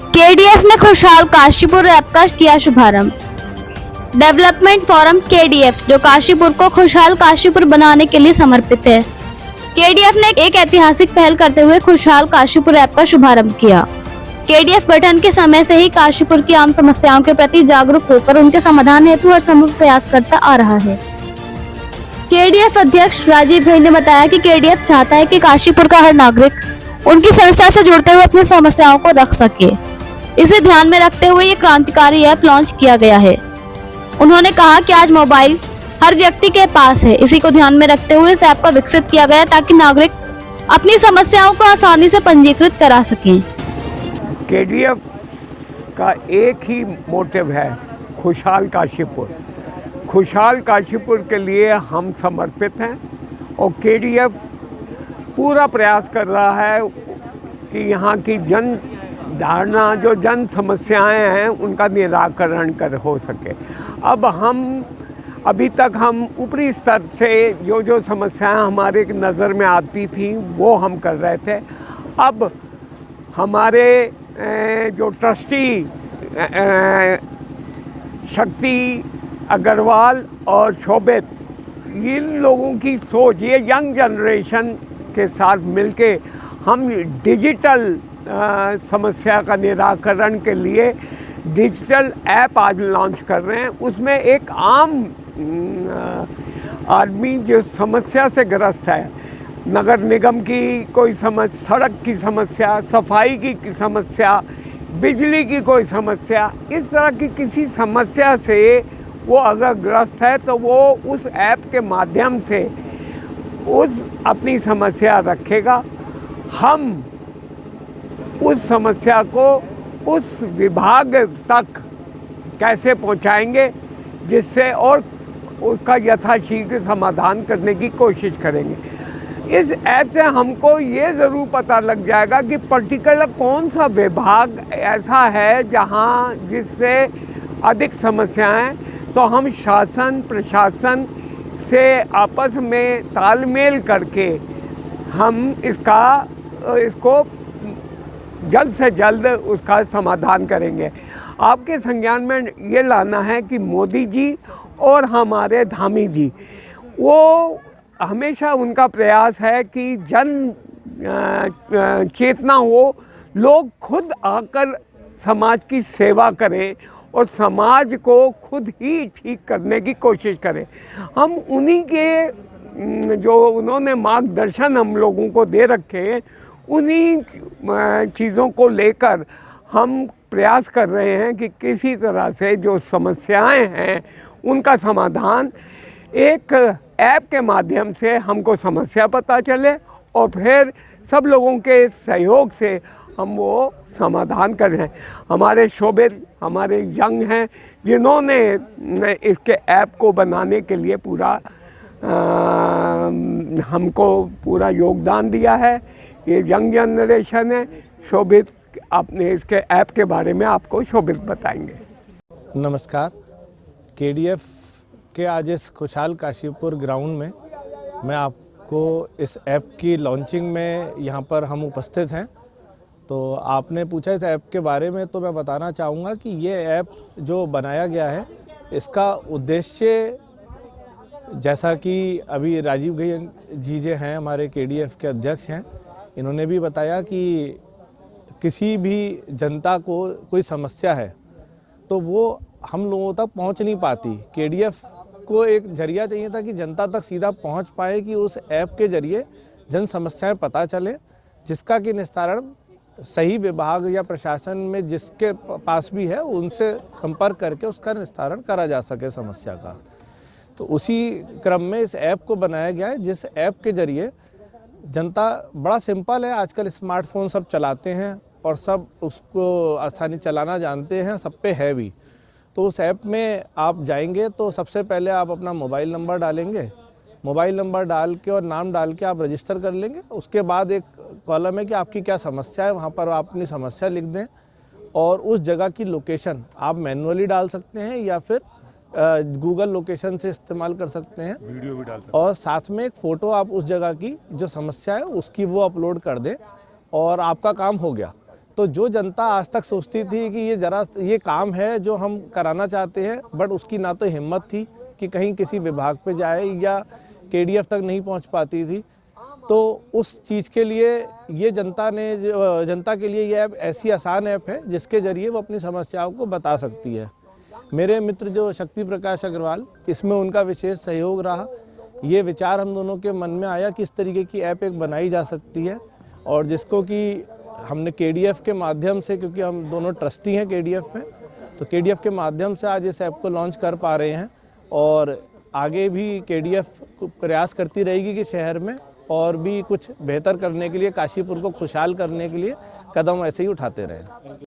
KDF ने खुशहाल Kashipur app का किया शुभारंभ। डेवलपमेंट फोरम केडीएफ, जो काशीपुर को खुशहाल काशीपुर बनाने के लिए समर्पित है। केडीएफ ने एक ऐतिहासिक पहल करते हुए खुशहाल काशीपुर ऐप का शुभारंभ किया। केडीएफ गठन के समय से ही काशीपुर की आम समस्याओं के प्रति जागरूक होकर उनके समाधान हेतु हर संभव प्रयास करता आ रहा है। केडीएफ अध्यक्ष राजीव भाई ने बताया कि केडीएफ चाहता है कि काशीपुर का हर नागरिक उनकी संस्था से जुड़ते हुए अपनी समस्याओं को रख सके। इसे ध्यान में रखते हुए ये क्रांतिकारी ऐप लॉन्च किया गया है। उन्होंने कहा कि आज मोबाइल हर व्यक्ति के पास है, इसी को ध्यान में रखते हुए इस ऐप को विकसित किया गया ताकि नागरिक अपनी समस्याओं को आसानी से पंजीकृत करा सकें। केडीएफ का एक ही मोटिव है, खुशहाल काशीपुर। खुशहाल काशीपुर के लिए हम समर्पित हैं और केडीएफ पूरा प्रयास कर रहा है कि यहाँ की जन धारणा, जो जन समस्याएं हैं, उनका निराकरण हो सके। अब अभी तक हम ऊपरी स्तर से जो समस्याएं हमारे नज़र में आती थी वो हम कर रहे थे। अब हमारे जो ट्रस्टी शक्ति अग्रवाल और शोभित, इन लोगों की सोच, ये यंग जनरेशन के साथ मिलके हम डिजिटल समस्या का निराकरण के लिए डिजिटल ऐप आज लॉन्च कर रहे हैं। उसमें एक आम आदमी जो समस्या से ग्रस्त है, नगर निगम की कोई समस्या, सड़क की समस्या, सफाई की समस्या, बिजली की कोई समस्या, इस तरह की किसी समस्या से वो अगर ग्रस्त है तो वो उस ऐप के माध्यम से अपनी समस्या रखेगा। हम उस समस्या को उस विभाग तक कैसे पहुंचाएंगे जिससे और उसका यथाशीघ्र समाधान करने की कोशिश करेंगे। इस ऐप से हमको ये ज़रूर पता लग जाएगा कि पर्टिकुलर कौन सा विभाग ऐसा है जहां जिससे अधिक समस्याएं, तो हम शासन प्रशासन से आपस में तालमेल करके हम इसको जल्द से जल्द उसका समाधान करेंगे। आपके संज्ञान में ये लाना है कि मोदी जी और हमारे धामी जी, वो हमेशा उनका प्रयास है कि जन चेतना हो, लोग खुद आकर समाज की सेवा करें और समाज को खुद ही ठीक करने की कोशिश करें। हम उन्हीं के जो उन्होंने मार्गदर्शन हम लोगों को दे रखे हैं, उन्हीं चीज़ों को लेकर हम प्रयास कर रहे हैं कि किसी तरह से जो समस्याएं हैं उनका समाधान एक ऐप के माध्यम से हमको समस्या पता चले और फिर सब लोगों के सहयोग से हम वो समाधान कर रहे हैं। हमारे शोभित, हमारे यंग हैं जिन्होंने इसके ऐप को बनाने के लिए पूरा हमको पूरा योगदान दिया है। ये यंग जनरेशन है। शोभित अपने इसके ऐप के बारे में आपको शोभित बताएंगे। नमस्कार। केडीएफ के आज इस खुशहाल काशीपुर ग्राउंड में मैं आपको इस ऐप की लॉन्चिंग में यहाँ पर हम उपस्थित हैं। तो आपने पूछा इस ऐप के बारे में, तो मैं बताना चाहूँगा कि ये ऐप जो बनाया गया है, इसका उद्देश्य, जैसा कि अभी राजीव जी जो हैं हमारे केडीएफ के अध्यक्ष हैं, इन्होंने भी बताया कि किसी भी जनता को कोई समस्या है तो वो हम लोगों तक पहुंच नहीं पाती। केडीएफ को एक जरिया चाहिए था कि जनता तक सीधा पहुंच पाए, कि उस ऐप के जरिए जन समस्याएं पता चले, जिसका कि निस्तारण सही विभाग या प्रशासन में जिसके पास भी है उनसे संपर्क करके उसका निस्तारण करा जा सके समस्या का। तो उसी क्रम में इस ऐप को बनाया गया है, जिस ऐप के जरिए जनता, बड़ा सिंपल है, आजकल स्मार्टफोन सब चलाते हैं और सब उसको आसानी चलाना जानते हैं, सब पे है भी। तो उस ऐप में आप जाएंगे तो सबसे पहले आप अपना मोबाइल नंबर डालेंगे, मोबाइल नंबर डाल के और नाम डाल के आप रजिस्टर कर लेंगे। उसके बाद एक कॉलम है कि आपकी क्या समस्या है, वहाँ पर आप अपनी समस्या लिख दें और उस जगह की लोकेशन आप मैनुअली डाल सकते हैं या फिर गूगल लोकेशन से इस्तेमाल कर सकते हैं, वीडियो भी डाल सकते और साथ में एक फ़ोटो आप उस जगह की जो समस्या है उसकी वो अपलोड कर दें और आपका काम हो गया। तो जो जनता आज तक सोचती थी कि ये काम है जो हम कराना चाहते हैं, बट उसकी ना तो हिम्मत थी कि कहीं किसी विभाग पे जाए या KDF तक नहीं पहुंच पाती थी, तो उस चीज़ के लिए ये जनता के लिए ये ऐप ऐसी आसान ऐप है जिसके ज़रिए वो अपनी समस्याओं को बता सकती है। मेरे मित्र जो शक्ति प्रकाश अग्रवाल, इसमें उनका विशेष सहयोग रहा। ये विचार हम दोनों के मन में आया कि इस तरीके की ऐप एक बनाई जा सकती है, और जिसको कि हमने KDF के माध्यम से, क्योंकि हम दोनों ट्रस्टी हैं KDF में, तो KDF के माध्यम से आज इस ऐप को लॉन्च कर पा रहे हैं। और आगे भी KDF प्रयास करती रहेगी कि शहर में और भी कुछ बेहतर करने के लिए, काशीपुर को खुशहाल करने के लिए कदम ऐसे ही उठाते रहें।